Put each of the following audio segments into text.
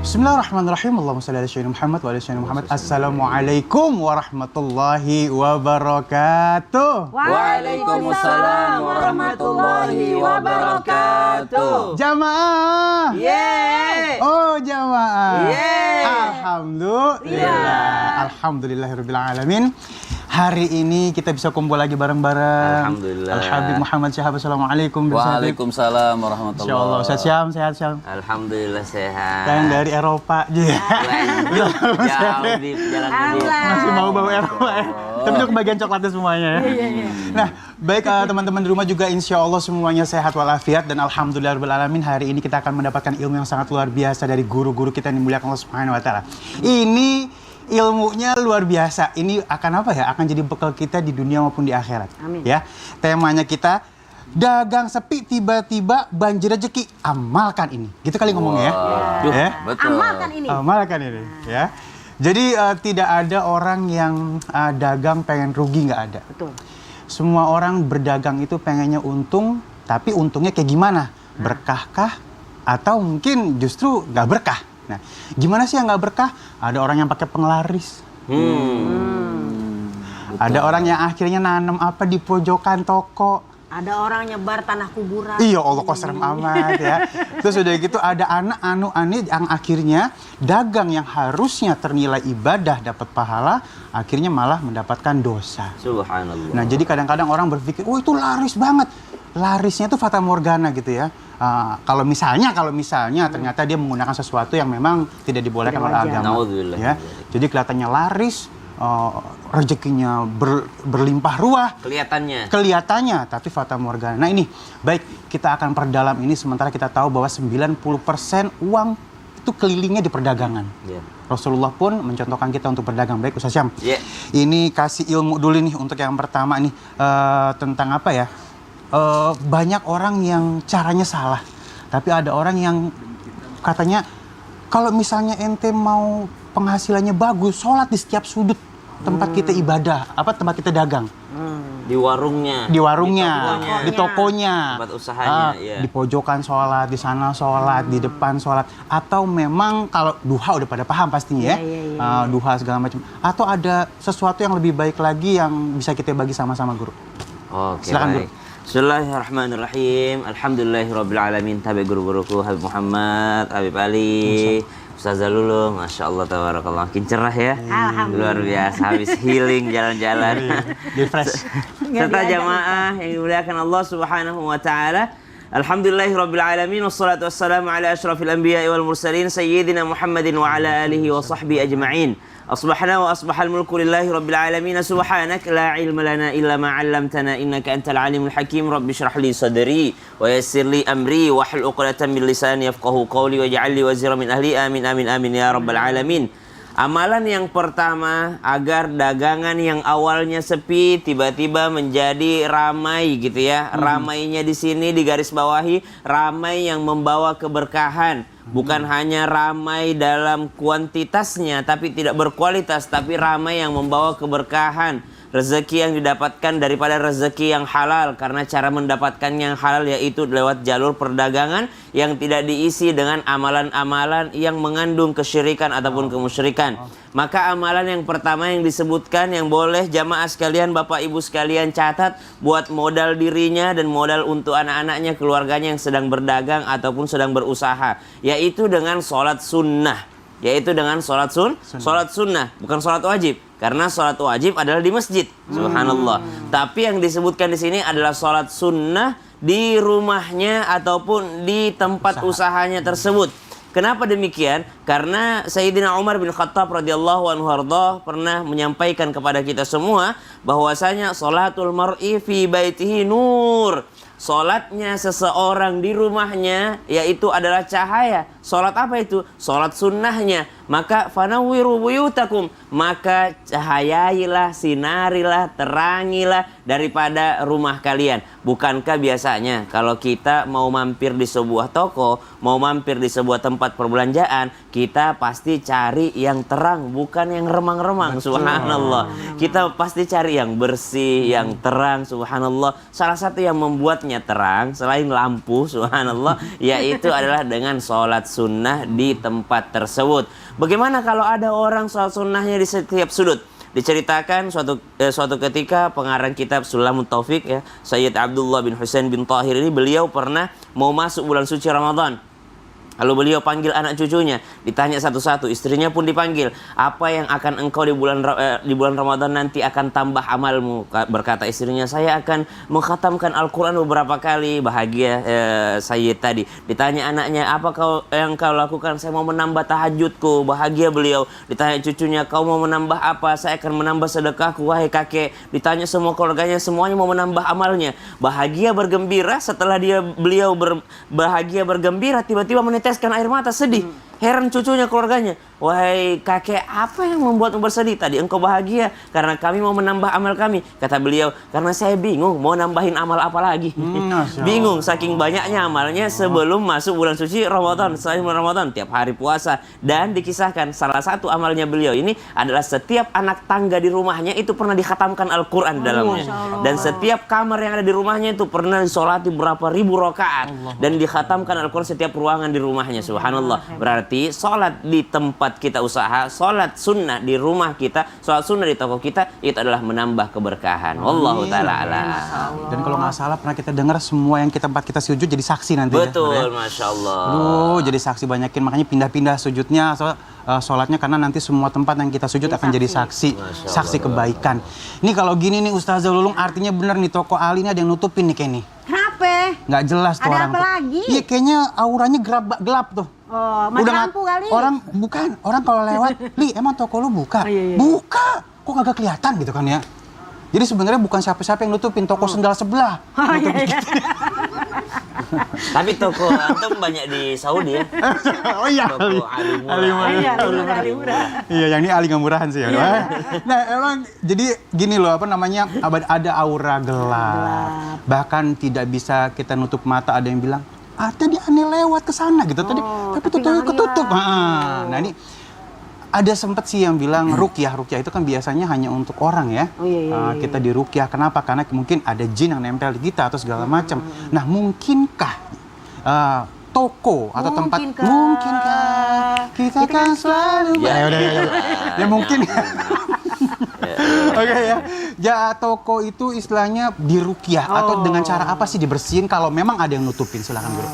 Bismillahirrahmanirrahim. Allahumma shalli ala sayyidina Muhammad wa ala sayyidina Muhammad. Assalamualaikum warahmatullahi wabarakatuh. Waalaikumsalam warahmatullahi wabarakatuh. Jamaah. Yeay. Oh, jamaah. Yeay. Alhamdulillah. Alhamdulillahirabbil alamin. Hari ini kita bisa kumpul lagi bareng-bareng. Alhamdulillah. Al-Habib Muhammad Syahab. Assalamualaikum. Waalaikumsalam warahmatullahi Insyaallah. Ustaz Syam, sehat Syam? Alhamdulillah sehat. Yang dari Eropa. Jauh di jalan Medit. Masih mau bawa Eropa ya. Tapi itu kebagian coklatnya semuanya ya. Nah, baik teman-teman di rumah juga insya Allah semuanya sehat walafiat dan alhamdulillahirobbilalamin. Hari ini kita akan mendapatkan ilmu yang sangat luar biasa dari guru-guru kita yang dimuliakan Allah Subhanahu wa taala. Ini ilmunya luar biasa. Ini akan apa ya? Akan jadi bekal kita di dunia maupun di akhirat. Amin. Ya. Temanya kita dagang sepi tiba-tiba banjir rezeki. Amalkan ini. Gitu kali ngomongnya ya. Ya. Betul. Amalkan ini. Amalkan ini ya. Jadi tidak ada orang yang dagang pengen rugi, nggak ada. Betul. Semua orang berdagang itu pengennya untung, tapi untungnya kayak gimana? Berkahkah? Atau mungkin justru nggak berkah? Nah, gimana sih yang nggak berkah? Ada orang yang pakai penglaris. Ada orang yang akhirnya nanam apa di pojokan toko. Ada orang nyebar tanah kuburan. Iya, Allah kok serem amat ya. Terus udah gitu ada anak anu yang akhirnya dagang yang harusnya ternilai ibadah dapat pahala, akhirnya malah mendapatkan dosa. Subhanallah. Nah, jadi kadang-kadang orang berpikir, "Oh, itu laris banget." Larisnya itu fata morgana gitu ya. Kalau misalnya ternyata dia menggunakan sesuatu yang memang tidak dibolehkan oleh agama. Naudzubillah. Ya. Jadi kelihatannya laris, rezekinya berlimpah ruah. Kelihatannya, tapi fata morgana. Nah ini, baik kita akan perdalam ini sementara kita tahu bahwa 90% uang itu kelilingnya di perdagangan. Yeah. Rasulullah pun mencontohkan kita untuk berdagang. Baik Ustaz Syam, ini kasih ilmu dulu nih untuk yang pertama nih, tentang apa ya, banyak orang yang caranya salah. Tapi ada orang yang katanya, kalau misalnya ente mau penghasilannya bagus, sholat di setiap sudut tempat kita ibadah, tempat kita dagang. Di warungnya, di tokonya, tempat usahanya, di pojokan sholat, di sana sholat, di depan sholat, atau memang kalau duha udah pada paham pastinya ya, duha segala macam, atau ada sesuatu yang lebih baik lagi yang bisa kita bagi sama-sama guru. Oke, silakan baik. Bismillahirrahmanirrahim. Alhamdulillahirrabbilalamin. Tabi guru-guruku Habib Muhammad, Habib Ali, Ustazah Lulu, Masya Allah, tabarakallah, makin cerah ya. Luar biasa, habis healing jalan-jalan. Di fresh. Serta jamaah yang dimuliakan Allah Subhanahu wa taala. Alhamdulillahirabbil wassalatu wassalamu ala asyrafil anbiya'i wal mursalin sayyidina Muhammadin wa ala alihi wa sahbihi ajma'in. Asbahna wa asbahal mulku lillahi rabbil alamin. Subhanak la ilma lana illa ma 'allamtana innaka antal alimul hakim. Rabbi shrah li sadri wa yassir li amri wa hlul 'uqdatam min lisani yafqahu qawli waj'al li wazira min ahli. Amin amin amin ya rabbal alamin. Amalan yang pertama agar dagangan yang awalnya sepi tiba-tiba menjadi ramai gitu ya. Ramainya di sini digarisbawahi ramai yang membawa keberkahan. Bukan hanya ramai dalam kuantitasnya tapi tidak berkualitas, tapi ramai yang membawa keberkahan. Rezeki yang didapatkan daripada rezeki yang halal, karena cara mendapatkan yang halal yaitu lewat jalur perdagangan yang tidak diisi dengan amalan-amalan yang mengandung kesyirikan ataupun kemusyrikan. Maka amalan yang pertama yang disebutkan yang boleh jamaah sekalian, bapak ibu sekalian catat buat modal dirinya dan modal untuk anak-anaknya, keluarganya yang sedang berdagang ataupun sedang berusaha, yaitu dengan sholat sunnah. Sholat sunnah, bukan sholat wajib. Karena sholat wajib adalah di masjid, subhanallah. Tapi yang disebutkan di sini adalah sholat sunnah di rumahnya ataupun di tempat usahanya tersebut. Kenapa demikian? Karena Sayyidina Umar bin Khattab radhiyallahu anhu pernah menyampaikan kepada kita semua bahwasanya sholatul mar'i fi baitihi nur. Sholatnya seseorang di rumahnya yaitu adalah cahaya. Sholat apa itu? Sholat sunnahnya. maka fanawwiru buyutakum, maka cahayailah, sinarilah, terangilah daripada rumah kalian. Bukankah biasanya kalau kita mau mampir di sebuah toko, mau mampir di sebuah tempat perbelanjaan, kita pasti cari yang terang, bukan yang remang-remang. Subhanallah. Kita pasti cari yang bersih, yang terang. Subhanallah. Salah satu yang membuatnya terang selain lampu, subhanallah, yaitu adalah dengan sholat sunnah di tempat tersebut. Bagaimana kalau ada orang sholat sunnahnya di setiap sudut? Diceritakan suatu ketika pengarang kitab Sulamut Taufik, ya, Sayyid Abdullah bin Husain bin Tahir ini, beliau pernah mau masuk bulan suci Ramadan. Lalu beliau panggil anak cucunya, ditanya satu-satu, istrinya pun dipanggil. Apa yang akan engkau di bulan Ramadan nanti akan tambah amalmu? Berkata istrinya, saya akan mengkhatamkan Al-Quran beberapa kali. Bahagia Sayyid tadi. Ditanya anaknya, apa yang kau lakukan? Saya mau menambah tahajudku. Bahagia beliau. Ditanya cucunya, kau mau menambah apa? Saya akan menambah sedekahku, wahai kakek. Ditanya semua keluarganya, semuanya mau menambah amalnya. Bahagia bergembira. Setelah beliau bahagia bergembira, tiba-tiba meneteskan air mata, sedih. Heran cucunya, keluarganya. Wahai kakek, apa yang membuatmu bersedih? Tadi engkau bahagia karena kami mau menambah amal kami. Kata beliau, karena saya bingung mau nambahin amal apa lagi. Bingung saking banyaknya amalnya sebelum masuk bulan suci Ramadan. Selain bulan Ramadan, tiap hari puasa. Dan dikisahkan salah satu amalnya beliau ini adalah setiap anak tangga di rumahnya itu pernah dikhatamkan Al-Quran dalamnya. Dan setiap kamar yang ada di rumahnya itu pernah disolati berapa ribu rakaat. Dan dikhatamkan Al-Quran setiap ruangan di rumahnya. Subhanallah. Berarti sholat di tempat kita usaha, sholat sunnah di rumah kita, sholat sunnah di toko kita, itu adalah menambah keberkahan. Wallahu ta'ala alam. Dan kalau nggak salah pernah kita dengar semua yang tempat kita sujud jadi saksi nanti. Betul, ya, Masya Allah. Jadi saksi banyakin, makanya pindah-pindah sujudnya, sholatnya, karena nanti semua tempat yang kita sujud akan jadi saksi kebaikan. Ini kalau gini nih Ustazah Lulung, artinya bener nih toko Ali ini ada yang nutupin nih kayaknya. Kenapa? Nggak jelas tuh Ada orang apa tuh. lagi? Iya, kayaknya auranya gelap tuh. Oh, mati lampu kali. Orang kalau lewat, Li, emang toko lu buka? Iya. Buka. Kok kagak kelihatan gitu kan ya? Jadi sebenarnya bukan siapa-siapa yang nutupin, toko sendal sebelah. Iya. Tapi toko antum banyak di Saudi ya. Oh iya. Toko Ali Murah. Iya, yang ini Ali murahan sih ya. Nah, emang jadi gini loh, apa namanya? Ada aura gelap. Bahkan tidak bisa kita nutup mata, ada yang bilang, tadi aneh lewat ke sana gitu. Tapi tutupnya ketutup. Nah, ini ada sempat sih yang bilang ruqyah itu kan biasanya hanya untuk orang ya. Kita di ruqyah, kenapa? Karena mungkin ada jin yang nempel di kita atau segala macam. Nah, mungkinkah toko atau tempat kita kan selalu ya mungkin. Oke ya. Ya, toko itu istilahnya di ruqyah atau dengan cara apa sih dibersihin kalau memang ada yang nutupin? Silakan Guru.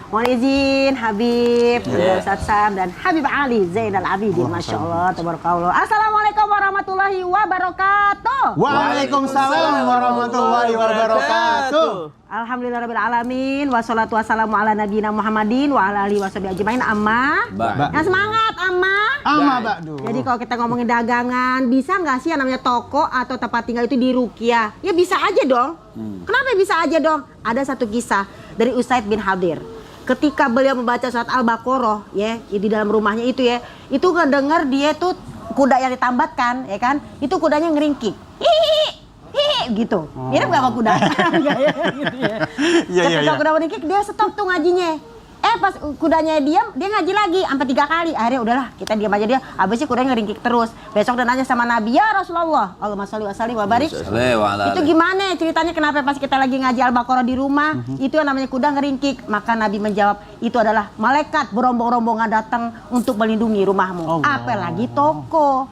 Mohon izin Habib, Ustaz Sam dan Habib Ali Zainal Abidin. Masya Allah, tabarakallah. Assalamualaikum warahmatullahi wabarakatuh. Waalaikumsalam warahmatullahi wabarakatuh. Alhamdulillahirrahmanirrahim. Wassalatu wassalamu ala nabiyina Muhammadin wa ala alihi washabihi ajmain. Amma. Yang semangat, Amma Ba'du. Jadi kalau kita ngomongin dagangan, bisa nggak sih yang namanya toko atau tempat tinggal itu di ruqyah? Ya bisa aja dong. Kenapa bisa aja dong? Ada satu kisah dari Usaid bin Hadir. Ketika beliau membaca surat Al-Baqarah ya, di dalam rumahnya itu ya, itu ngedenger dia tuh kuda yang ditambatkan ya kan, itu kudanya ngeringkik. Hihi gitu. Mirip gak sama kuda? Gitu ya. Ketika kuda ngeringkik, dia stop tuh ngajinya. Pas kudanya diam, dia ngaji lagi sampai 3 kali. Akhirnya udahlah, kita diam aja dia. Habisnya kudanya ngeringkik terus. Besok dia nanya sama Nabi, ya Rasulullah, Allahumma sholli wa sallim wa barik. Itu gimana ceritanya, kenapa pas kita lagi ngaji Al-Baqarah di rumah, itu yang namanya kuda ngeringkik? Maka Nabi menjawab, itu adalah malaikat berombong-rombongan datang untuk melindungi rumahmu. Apalagi toko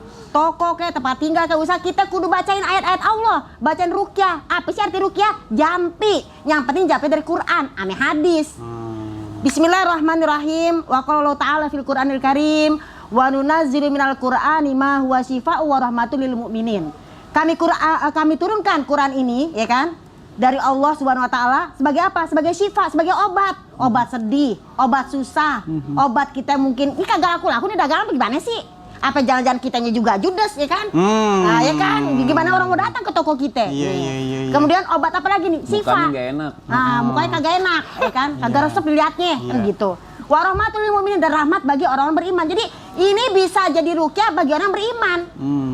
kayak tempat tinggal, kayak usaha, kita kudu bacain ayat-ayat Allah, bacain ruqyah. Apa sih arti ruqyah? Jampi. Yang penting jampi dari Quran, ame hadis. Bismillahirrahmanirrahim. Wa qala Allah ta'ala fil Qur'anil Karim, wa nunazzilu minal Qur'ani ma huwa syifaa'u wa rahmatul lil mu'minin. Kami turunkan Quran ini ya kan dari Allah Subhanahu wa taala sebagai apa? Sebagai syifa, sebagai obat. Obat sedih, obat susah, obat kita mungkin ini kagak laku nih dagangan bagaimana sih? Apa jangan-jangan kitanya juga judes ya kan? Nah, ya kan? Gimana orang mau datang ke toko kita? Iya. Kemudian obat apa lagi nih? Syifa. Mukanya gak enak. Nah, mukanya kagak enak, ya kan? Kagak resep dilihatnya, kan gitu. Warahmatul lil mu'minin, dan rahmat bagi orang beriman. Jadi ini bisa jadi ruqyah bagi orang beriman.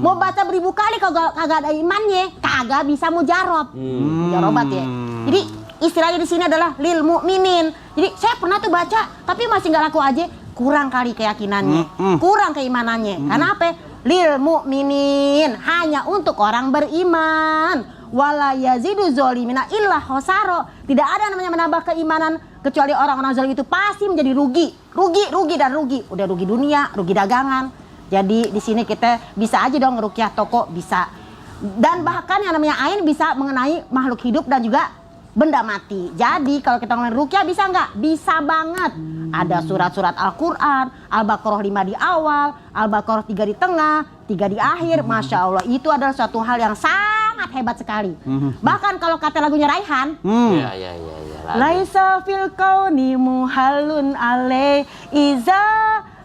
Mau baca beribu kali kagak ada imannya, kagak bisa mujarab. Mujarobat ya. Jadi istilahnya di sini adalah lil mu'minin. Jadi saya pernah tuh baca, tapi masih nggak laku aja. Kurang kali keyakinannya, kurang keimanannya. Karena apa? Lil mu'minin, hanya untuk orang beriman. Wala yazidu zolimina illa khosaro. Tidak ada namanya menambah keimanan kecuali orang-orang zalim itu pasti menjadi rugi, dan rugi. Udah rugi dunia, rugi dagangan. Jadi di sini kita bisa aja dong ngerukyah toko, bisa. Dan bahkan yang namanya ain bisa mengenai makhluk hidup dan juga benda mati. Jadi kalau kita ngomongin rukyah bisa nggak? Bisa banget. Ada surat-surat Al-Quran, Al-Baqarah 5 di awal, Al-Baqarah 3 di tengah, 3 di akhir. Masya Allah, itu adalah suatu hal yang sangat hebat sekali. Bahkan kalau kata lagunya Raihan, Laisa fil kauni muhalun alai iza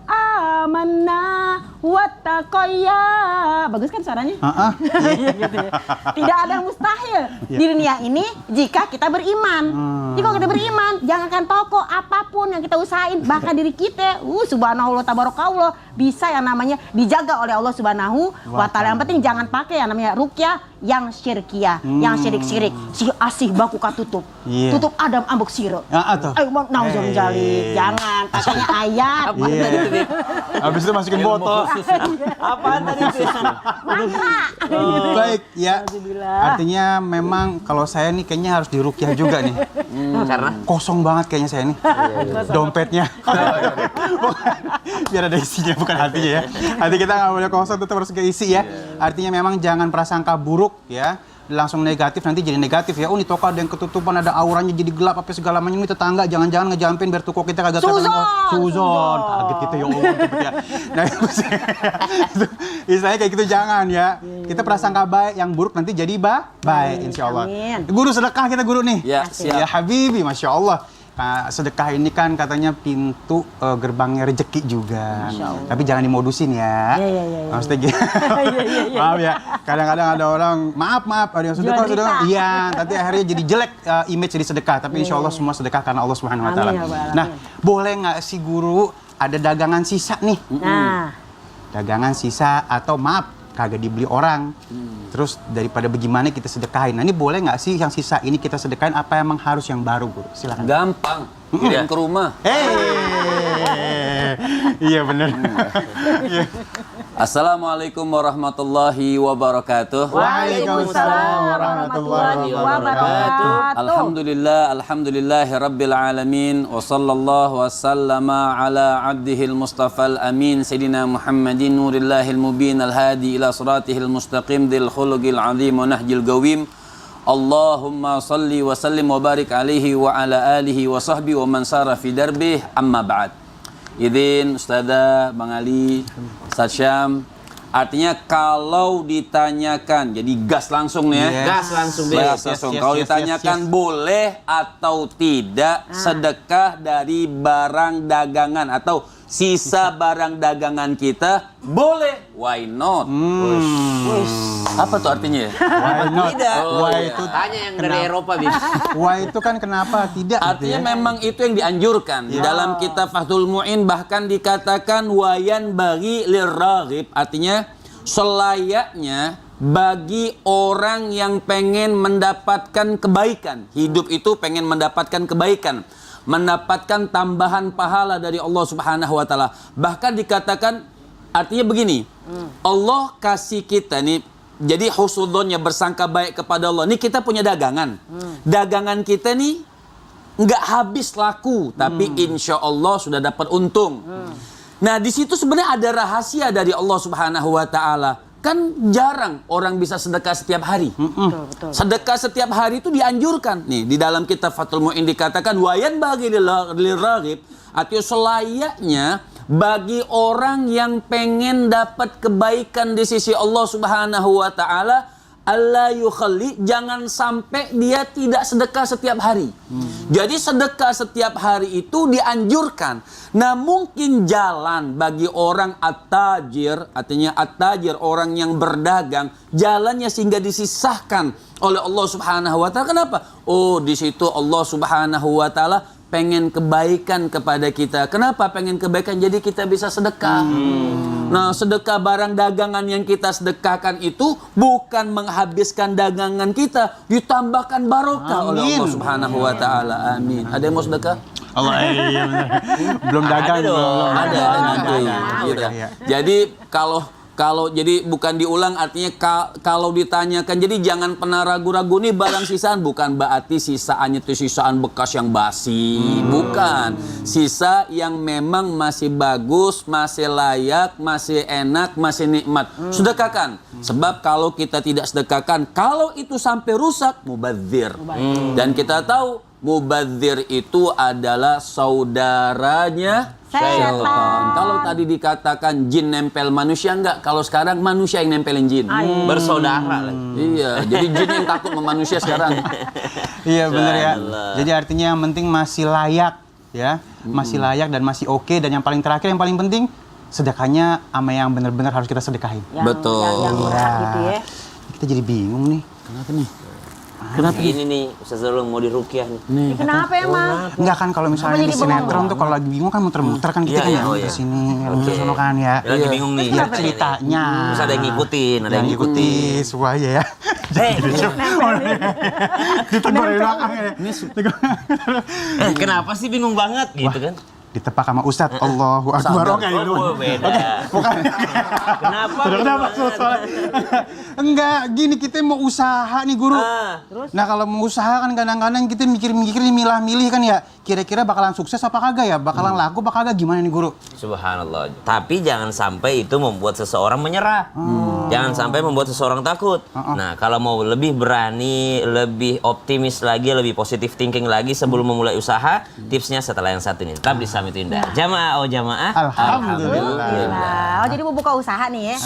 amanna wattaqaya. Bagus kan suaranya? Gitu ya. Tidak ada mustahil di dunia ini jika kita beriman. Jadi kalau kita beriman, jangankan toko, apapun yang kita usahain, bahkan diri kita, subhanallah tabarakallah, bisa yang namanya dijaga oleh Allah Subhanahu wa taala. Yang penting jangan pakai yang namanya ruqyah yang syirkiyah, yang syirik-syirik. Si asih baku katutup. Tutup Adam ambek siro. Ayo nauzul jalik. Jangan pakainya ayat. Habis itu masukin botol. Apaan tadi itu? Mantra. Baik ya. Artinya memang kalau saya nih kayaknya harus dirukyah juga nih. Karena Kosong banget kayaknya saya nih. Dompetnya. Biar ada isinya, bukan hatinya ya. Hati kita nggak boleh kosong, tetap harus keisi ya. Artinya memang jangan prasangka buruk ya. Langsung negatif, nanti jadi negatif ya. Ini toko ada yang ketutupan, ada auranya jadi gelap apa segala macam. Ini tetangga jangan-jangan ngejampin biar toko kita kagak suzon. Kaget gitu ya Allah gitu ya. Nah, istilahnya kayak gitu jangan ya. Kita prasangka baik, yang buruk nanti jadi baik insya Allah. Guru sedekah kita guru nih. Ya, siap. Ya Habibi, Masya Allah. Nah, sedekah ini kan katanya pintu gerbangnya rezeki juga. Tapi jangan dimodusin ya. Maksudnya gitu. Maaf ya. Kadang-kadang ada orang, maaf, ada yang sedekah. Iya, tapi akhirnya jadi jelek image jadi sedekah. Tapi insya Allah semua sedekah karena Allah Subhanahu wa taala. Nah, boleh nggak sih guru ada dagangan sisa nih? Dagangan sisa atau maaf, kagak dibeli orang. Terus daripada bagaimana kita sedekahin. Nah, ini boleh nggak sih yang sisa ini kita sedekahin, apa emang harus yang baru, Guru? Silakan. Gampang. Kirim ke rumah. Iya benar. Assalamualaikum warahmatullahi wabarakatuh. Waalaikumsalam warahmatullahi wabarakatuh. Alhamdulillahi rabbil alamin. Wa sallallahu wa sallama ala abdihil mustafal amin. Sayyidina Muhammadin nurillahil mubin al-hadi ila suratihil mustaqim dil khuluqil azim wa nahjil gawim. Allahumma salli wa sallim wa barik alaihi wa ala alihi wa sahbihi wa man sara fi darbih, amma ba'd. Izin Ustazah, Bang Ali, Ustaz Syam. Artinya kalau ditanyakan, jadi gas langsung nih ya. gas langsung deh. Kalau ditanyakan boleh atau tidak sedekah dari barang dagangan atau sisa barang dagangan kita, boleh. Why not? Apa tuh artinya ya? Why not? Tidak. Why itu Tanya yang dari Eropa bisa. why itu kan kenapa tidak? Artinya gitu ya? memang itu yang dianjurkan. Di dalam kitab Fathul Mu'in bahkan dikatakan wayan bagi lirraghib. Artinya selayaknya bagi orang yang pengen mendapatkan kebaikan. Hidup itu pengen mendapatkan kebaikan, mendapatkan tambahan pahala dari Allah Subhanahu wa taala. Bahkan dikatakan artinya begini. Allah kasih kita nih, jadi husnudzonnya bersangka baik kepada Allah. Nih kita punya dagangan. Dagangan kita nih nggak habis laku, tapi insya Allah sudah dapat untung. Nah, di situ sebenarnya ada rahasia dari Allah Subhanahu wa taala. Kan jarang orang bisa sedekah setiap hari. Betul. Sedekah setiap hari itu dianjurkan. Nih, di dalam kitab Fathul Mu'in dikatakan wayan bagi liraghib, artinya selayaknya bagi orang yang pengen dapat kebaikan di sisi Allah Subhanahu wa taala, alla yukhalli, jangan sampai dia tidak sedekah setiap hari. Jadi sedekah setiap hari itu dianjurkan. Nah, mungkin jalan bagi orang at-tajir, artinya at-tajir orang yang berdagang, jalannya sehingga disisahkan oleh Allah Subhanahu wa taala. Kenapa? Oh, di situ Allah Subhanahu wa taala pengen kebaikan kepada kita. Kenapa pengen kebaikan? Jadi kita bisa sedekah. Nah, sedekah barang dagangan yang kita sedekahkan itu bukan menghabiskan dagangan kita, ditambahkan barokah oleh Allah Subhanahu wa taala. Amin. Ada yang mau sedekah? Allah, iya benar. Belum dagang belum. Ada nanti. Gitu. Jadi kalau jadi bukan diulang, artinya kalau ditanyakan, jadi jangan pernah ragu-ragu nih barang sisaan, bukan berarti sisaannya itu sisaan bekas yang basi, bukan. Sisa yang memang masih bagus, masih layak, masih enak, masih nikmat. Sedekahkan. Sebab kalau kita tidak sedekahkan, kalau itu sampai rusak, mubadzir. Dan kita tahu mubadzir itu adalah saudaranya syaitan. Kalau tadi dikatakan jin nempel manusia, enggak. Kalau sekarang manusia yang nempelin jin. Bersaudara lagi. Iya, jadi jin yang takut sama manusia sekarang. Iya benar ya. Jadi artinya yang penting masih layak ya, masih layak dan masih oke, dan yang paling terakhir yang paling penting sedekahnya sama yang benar-benar harus kita sedekahin. Betul. Yang murah gitu ya. Kita jadi bingung nih. Kenapa nih? Kenapa ini nih Ustaz Zarul mau diruqyah nih? Kenapa emang? Enggak kan kalau misalnya di sinetron tuh kalau lagi bingung kan muter-muter kan kita kan ya ke sini, ke sono kan ya. Lagi bingung nih. Biar ceritanya. Terus ada yang ngikutin, ada yang ngikuti supaya ya. Ditegur dari belakang ya. Kenapa sih bingung banget gitu kan? Ditepak sama Ustadz, Allahu Akbar. Oke, itu. Beda. Bukan. Kenapa? Kenapa? Enggak, gini kita mau usaha nih guru. Nah kalau mau usaha kan kadang-kadang kita mikir-mikir milah-milih kan ya. Kira-kira bakalan sukses apa kagak ya? Bakalan laku apa kagak, gimana nih guru? Subhanallah. Tapi jangan sampai itu membuat seseorang menyerah. Jangan sampai membuat seseorang takut. Nah kalau mau lebih berani, lebih optimis lagi, lebih positive thinking lagi sebelum memulai usaha, tipsnya setelah yang satu ini. Tetap di Summit Indah. Jamaah, oh jamaah. Alhamdulillah. Oh jadi mau buka usaha nih ya?